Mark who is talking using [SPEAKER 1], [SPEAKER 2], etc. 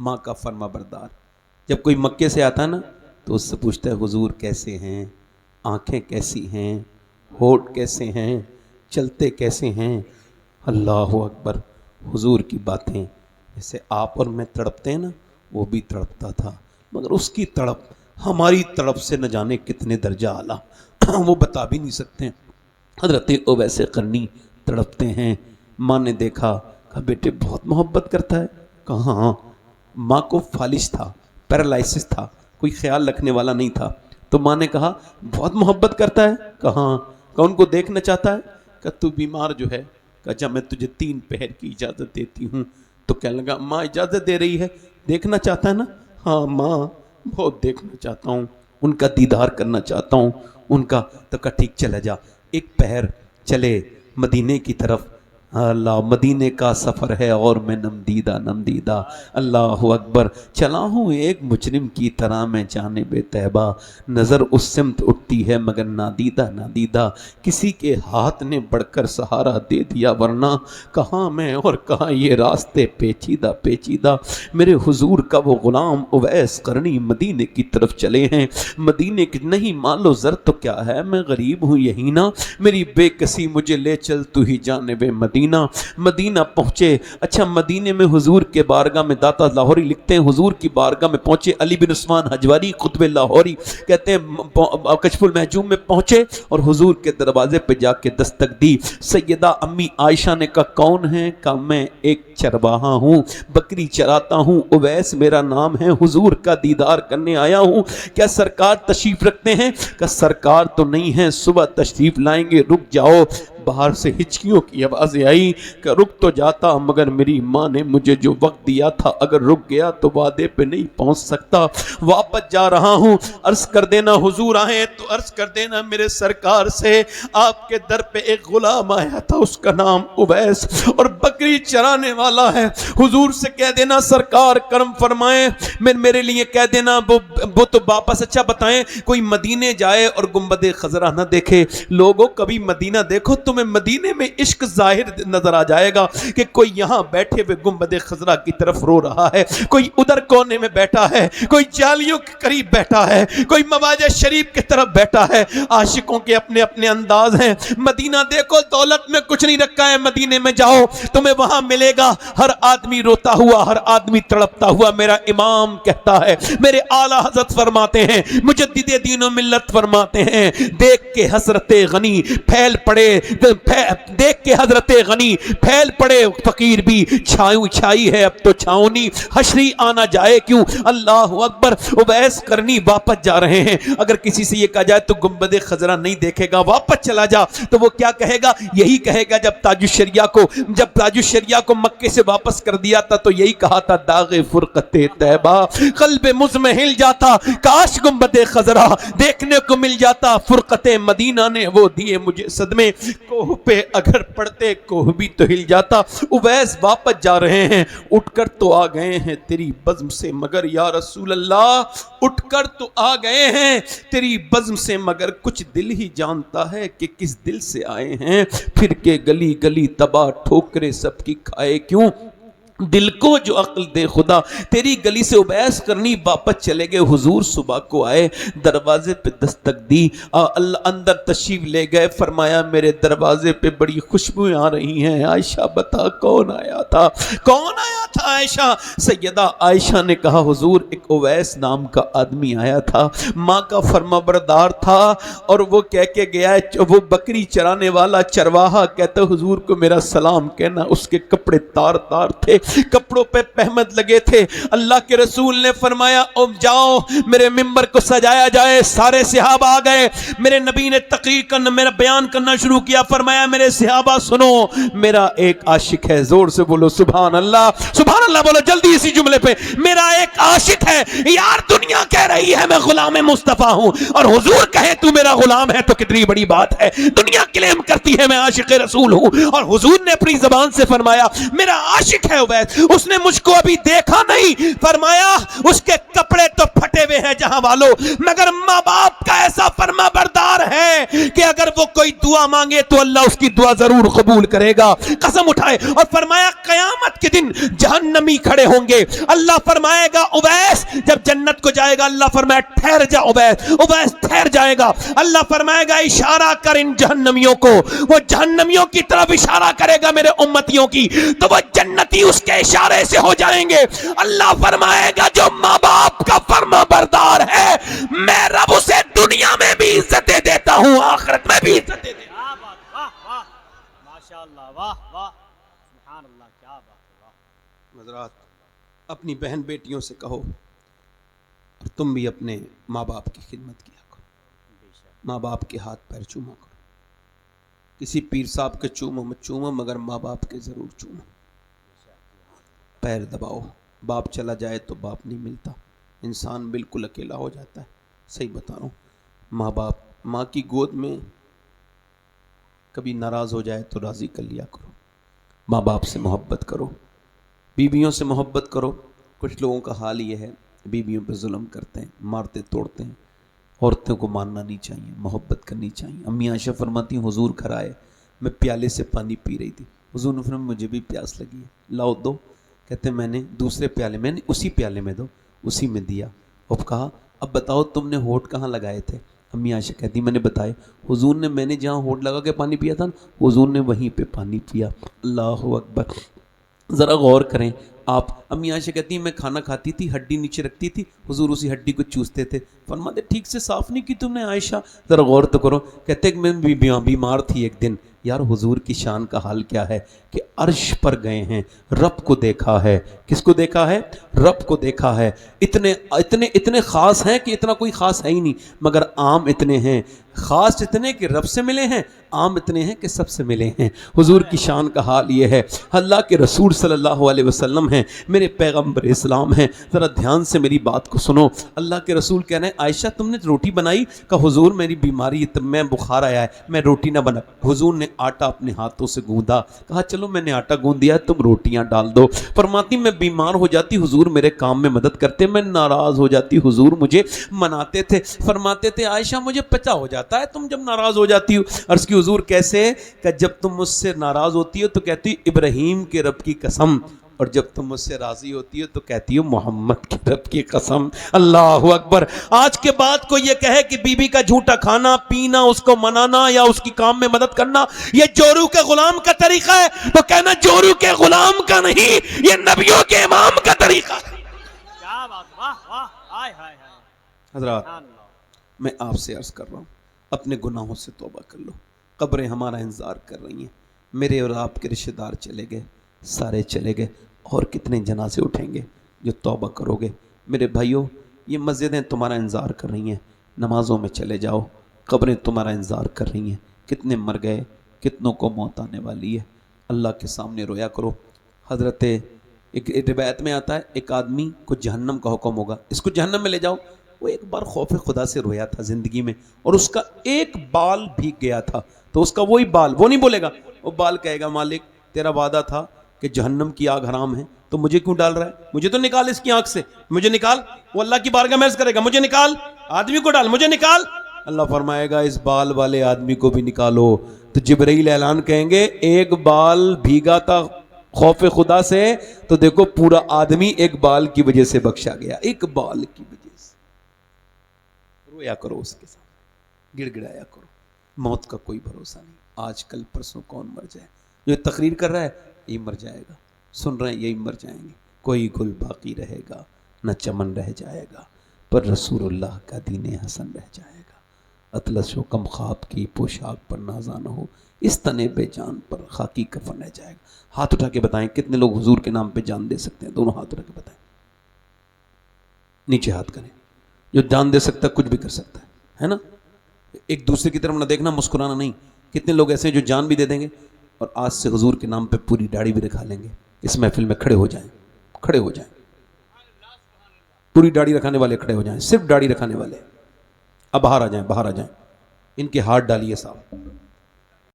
[SPEAKER 1] ماں کا فرما بردار. جب کوئی مکے سے آتا نا تو اس سے پوچھتا ہے حضور کیسے ہیں, آنکھیں کیسی ہیں, ہونٹ کیسے ہیں, چلتے کیسے ہیں. اللہ اکبر. حضور کی باتیں جیسے آپ اور میں تڑپتے ہیں نا, وہ بھی تڑپتا تھا, مگر اس کی تڑپ ہماری تڑپ سے نہ جانے کتنے درجہ اعلیٰ, وہ بتا بھی نہیں سکتے. حضرت اویس قرنی تڑپتے ہیں. ماں نے دیکھا, کہا بیٹے بہت محبت کرتا ہے. کہاں؟ ماں کو فالج تھا, پیرالائسس تھا, کوئی خیال رکھنے والا نہیں تھا. تو ماں نے کہا بہت محبت کرتا ہے. کہاں؟ کہ ان کو دیکھنا چاہتا ہے. کہ تو بیمار جو ہے, کہ جب میں تجھے 3 پہر کی اجازت دیتی ہوں. تو کہنے لگا ماں اجازت دے رہی ہے, دیکھنا چاہتا ہے نا؟ ہاں ماں بہت دیکھنا چاہتا ہوں, ان کا دیدار کرنا چاہتا ہوں ان کا. تو کہا ٹھیک چلا جا. ایک پہر چلے مدینے کی طرف. اللہ, مدینے کا سفر ہے اور میں نمدیدہ نمدیدہ. اللہ اکبر. چلا ہوں ایک مجرم کی طرح میں جانب طیبہ, نظر اس سمت اٹھتی ہے مگر نادیدہ نادیدہ. کسی کے ہاتھ نے بڑھ کر سہارا دے دیا, ورنہ کہاں میں اور کہاں یہ راستے پیچیدہ پیچیدہ. میرے حضور کا وہ غلام اویس قرنی مدینے کی طرف چلے ہیں. مدینے کی نہیں مال و زر تو کیا ہے, میں غریب ہوں یہی نا, میری بے کسی مجھے لے چل تو ہی جانب مدینہ. مدینہ پہنچے. اچھا مدینے میں حضور کے بارگاہ میں, داتا لاہوری لکھتے ہیں حضور کی بارگاہ میں پہنچے. علی بن عثمان حجواری قطب لاہوری کہتے ہیں کشف المحجوم میں پہنچے اور حضور کے دروازے پہ جا کے دستک دی. سیدہ امی عائشہ نے کہا کون ہے؟ کہا میں ایک چرواہا ہوں, بکری چراتا ہوں, اویس میرا نام ہے, حضور کا دیدار کرنے آیا ہوں. کیا سرکار تشریف رکھتے ہیں؟ کہ سرکار تو نہیں ہے, صبح تشریف لائیں گے, رک جاؤ. باہر سے ہچکیوں کی آوازیں آئی کہ رک تو جاتا, مگر میری ماں نے مجھے جو وقت دیا تھا اگر رک گیا تو وعدے پہ نہیں پہنچ سکتا, واپس جا رہا ہوں. عرض کر دینا حضور آئے تو عرض کر دینا میرے سرکار سے آپ کے در پہ ایک غلام آیا تھا, اس کا نام اویس اور بکری چرانے والا ہے. حضور سے کہہ دینا سرکار کرم فرمائیں, میرے لیے کہہ دینا وہ تو واپس. اچھا بتائیں, کوئی مدینے جائے اور گنبد خضرا نہ دیکھے. لوگوں کبھی مدینہ دیکھو, تمہیں مدینے میں عشق ظاہر نظر آ جائے گا کہ کوئی یہاں بیٹھے ہوئے گنبد خضرا کی طرف رو رہا ہے, کوئی ادھر کونے میں بیٹھا ہے, کوئی جالیوں کے قریب بیٹھا ہے, کوئی مواجہ شریف کی طرف بیٹھا ہے. عاشقوں کے اپنے اپنے انداز ہیں. مدینہ دیکھو, دولت میں کچھ نہیں رکھا ہے, مدینے میں جاؤ تمہیں وہاں ملے گا ہر آدمی روتا ہوا, ہر آدمی تڑپتا ہوا. میرا امام کہتا ہے, میرے اعلیٰ حضرت فرماتے ہیں, مجدد دین و ملت فرماتے ہیں, دیکھ کے حضرت غنی پھیل پڑے, دیکھ کے حضرت غنی پھیل پڑے, فقیر بھی چھائی ہے اب تو چھاؤنی, حشری آنا جائے کیوں. اللہ اکبر. اویس قرنی واپس جا رہے ہیں. اگر کسی سے یہ کہا جائے تو گنبد خضرا نہیں دیکھے گا, واپس چلا جا, تو وہ کیا کہے گا؟ یہی کہے گا جب تاج الشریعہ کو مکے سے واپس کر دیا تھا تو یہی کہا تھا داغ فرقت طیبہ قلب مزمحل جاتا, کاش گنبد خضرا دیکھنے کو مل جاتا. فرقت مدینہ نے وہ دیے مجھے صدمے, کوہ پہ اگر پڑتے کوہ بھی تو ہل جاتا. اویس واپس جا رہے ہیں, اٹھ کر تو آ گئے ہیں تیری بزم سے, مگر یا رسول اللہ اٹھ کر تو آ گئے ہیں تیری بزم سے, مگر کچھ دل ہی جانتا ہے کہ کس دل سے آئے ہیں. پھر کے گلی گلی تباہ ٹھوکرے سب کی کھائے کیوں, دل کو جو عقل دے خدا. تیری گلی سے اویس قرنی واپس چلے گئے. حضور صبح کو آئے, دروازے پہ دستک دی, اللہ اندر تشریف لے گئے. فرمایا میرے دروازے پہ بڑی خوشبوئیں آ رہی ہیں, عائشہ بتا کون آیا تھا, کون آیا تھا عائشہ. سیدہ عائشہ نے کہا حضور ایک اویس نام کا آدمی آیا تھا, ماں کا فرما بردار تھا, اور وہ کہہ کے گیا, وہ بکری چرانے والا چرواہا, کہتا حضور کو میرا سلام کہنا. اس کے کپڑے تار تار تھے, کپڑوں پہ پہمد لگے تھے. اللہ کے رسول نے فرمایا جاؤ میرے ممبر کو سجایا جائے. سارے صحابہ آ گئے. میرے نبی نے تقریر کرنا, میرا بیان کرنا شروع کیا. فرمایا میرے صحابہ سنو, میرا ایک عاشق ہے. زور سے بولو سبحان اللہ, سبحان اللہ بولو جلدی اسی جملے پہ. میرا ایک عاشق ہے. یار دنیا کہہ رہی ہے میں غلام مصطفیٰ ہوں, اور حضور کہے تو میرا غلام ہے تو کتنی بڑی بات ہے. دنیا کلیم کرتی ہے میں عاشق رسول ہوں, اور حضور نے اپنی زبان سے فرمایا میرا عاشق ہے اویس. اس نے مجھ کو ابھی دیکھا نہیں. فرمایا اس کے کپڑے تو پھٹے ہوئے ہیں جہاں والوں, مگر ماں باپ کا ایسا فرما بردار ہے کہ اگر وہ کوئی دعا مانگے تو اللہ اس کی دعا ضرور قبول کرے گا. قسم اٹھائے اور فرمایا قیامت کے دن جہنم जहन्नमी खड़े होंगे। अल्लाह फरमाएगा उवैस जब जन्नत को जाएगा, अल्लाह फरमाए ठहर जा उवैस, उवैस ठहर जाएगा। अल्लाह फरमाएगा इशारा कर इन जहन्नमियों को, वो जहन्नमियों की तरफ इशारा करेगा मेरे उम्मतियों की, तो वो जन्नती उसके इशारे से हो जाएंगे। अल्लाह फरमाएगा जो माँ बाप का फर्मा बरदार है, मैं रब उसे दुनिया में भी इज्जतें देता हूँ, आखिरत में भी इज्जतें देता हूँ। हज़रात, अपनी बहन बेटियों से कहो और तुम भी अपने माँ बाप की खिदमत किया करो। माँ बाप के हाथ पैर चूमा करो। किसी पीर साहब के चूमो मत चूमो, मगर माँ बाप के ज़रूर चूमो। पैर दबाओ। बाप चला जाए तो बाप नहीं मिलता, इंसान बिल्कुल अकेला हो जाता है। सही बता रहा हूँ। माँ बाप, माँ की गोद में कभी नाराज़ हो जाए तो राज़ी कर लिया करो। माँ बाप से मोहब्बत करो, बीवियों से मोहब्बत करो। कुछ लोगों का हाल ये है, बीवियों पे जुल्म करते हैं, मारते तोड़ते हैं। औरतों को मानना नहीं चाहिए, मोहब्बत करनी चाहिए। अम्मी आयशा फरमाती हैं हुजूर घर आए, मैं प्याले से पानी पी रही थी, हुजूर ने फरमाया मुझे भी प्यास लगी है, लाओ दो। कहते मैंने दूसरे प्याले, मैंने उसी प्याले में दो, उसी में दिया। अब कहा अब बताओ तुमने होठ कहाँ लगाए थे? अम्मी आयशा कहती मैंने बताए, हुजूर ने, मैंने जहाँ होठ लगा के पानी पिया था ना, हुजूर ने वहीं पे पानी पिया। अल्लाहु अकबर। ज़रा गौर करें आप। अम्मी आयशा कहती मैं खाना खाती थी, हड्डी नीचे रखती थी, हुजूर उसी हड्डी को चूसते थे। फरमाते ठीक से साफ़ नहीं की तुमने आयशा, ज़रा गौर तो करो। कहते मैं भी बीमार थी एक दिन। यार हुजूर की शान का हाल क्या है कि अर्श पर गए हैं, रब को देखा है। किसको देखा है? रब को देखा है। इतने इतने इतने ख़ास हैं कि इतना कोई ख़ास है ही नहीं, मगर आम इतने हैं, ख़ास इतने कि रब से मिले हैं, आम इतने हैं कि सबसे मिले हैं। हुजूर की शान का हाल ये है। अल्लाह के रसूल सल्लल्लाहु अलैहि वसल्लम हैं, मेरे पैगम्बर इस्लाम हैं। ज़रा ध्यान से मेरी बात को सुनो। अल्लाह के रसूल कह रहे हैं आयशा तुमने रोटी बनाई? कहा हुजूर मेरी बीमारी, तब मैं बुखार आया है, मैं रोटी ना बना। हुजूर ने आटा अपने हाथों से गूंदा, कहा चलो मैंने आटा गूंद दिया, तुम रोटियां डाल दो। फरमाती मैं बीमार हो जाती, हुजूर मेरे काम में मदद करते, मैं नाराज़ हो जाती, हुजूर मुझे मनाते थे। फरमाते थे आयशा मुझे पता हो जाता है तुम जब नाराज़ हो जाती हो। अर्ज़ की हुजूर कैसे? कि जब तुम मुझसे नाराज़ होती हो तो कहती हो इब्राहीम के रब की कसम, और जब तुम मुझसे राजी होती हो तो कहती हो मोहम्मद के रब की कसम। अल्लाहु अकबर। आज के बाद को ये कहे कि बीबी का झूठा खाना पीना, उसको मनाना या उसकी काम में मदद करना ये जोरू के गुलाम का तरीका है, तो कहना जोरू के गुलाम का नहीं, ये नबियों के इमाम का तरीका है। क्या बात, वाह वाह, हाय हाय हाय। हज़रात मैं आपसे अर्ज कर रहा हूँ अपने गुनाहों से तौबा कर लो। कब्रें हमारा इंतजार कर रही हैं। मेरे और आपके रिश्तेदार चले गए, सारे चले गए, और कितने जनाजे उठेंगे जो तौबा करोगे। मेरे भाइयों ये मस्जिदें तुम्हारा इंतज़ार कर रही हैं, नमाज़ों में चले जाओ, कब्रें तुम्हारा इंतज़ार कर रही हैं। कितने मर गए, कितनों को मौत आने वाली है। अल्लाह के सामने रोया करो। हज़रत एक रिवायत में आता है एक आदमी को जहन्नम का हुक्म होगा, इसको जहन्नम में ले जाओ। वो एक बार खौफ खुदा से रोया था ज़िंदगी में, और उसका एक बाल भीग गया था, तो उसका वही बाल, वो नहीं बोलेगा, वो बाल कहेगा मालिक तेरा वादा था कि जहन्नम की आग हराम है, तो मुझे क्यों डाल रहा है? मुझे तो निकाल इसकी आंख से, मुझे निकाल। वो अल्लाह की बारगाह में अर्ज़ करेगा मुझे निकाल, आदमी को डाल, मुझे निकाल। अल्लाह फरमाएगा इस बाल वाले आदमी को भी निकालो। तो जिब्राइल ऐलान कहेंगे एक बाल भीगा था खौफ खुदा से, तो देखो पूरा आदमी एक बाल की वजह से बख्शा गया, एक बाल की वजह से। रोया करो उसके साथ, गिड़गिड़ाया करो। मौत का कोई भरोसा नहीं, आज कल परसों कौन मर जाए। जो तकरीर कर रहा है यही मर जाएगा, सुन रहे हैं यही मर जाएंगे। कोई गुल बाकी रहेगा न चमन रह जाएगा, पर रसूलुल्लाह का दीन हसन रह जाएगा। अतलस व कम ख्वाब की पोशाक पर नाजा न हो, इस तने पे जान पर खाकी कफन रह जाएगा। हाथ उठा के बताएं कितने लोग हुजूर के नाम पे जान दे सकते हैं? दोनों हाथ उठा के बताएं, नीचे हाथ करें। जो जान दे सकता है कुछ भी कर सकता है ना? एक दूसरे की तरफ ना देखना, मुस्कुराना नहीं। कितने लोग ऐसे हैं जो जान भी दे देंगे और आज से हुजूर के नाम पे पूरी दाढ़ी भी रखा लेंगे। इस महफिल में खड़े हो जाएं, खड़े हो जाएं, पूरी दाढ़ी रखाने वाले खड़े हो जाएं, सिर्फ दाढ़ी रखाने वाले। अब बाहर आ जाएं, बाहर आ जाएं। इनके हाथ डालिए साहब।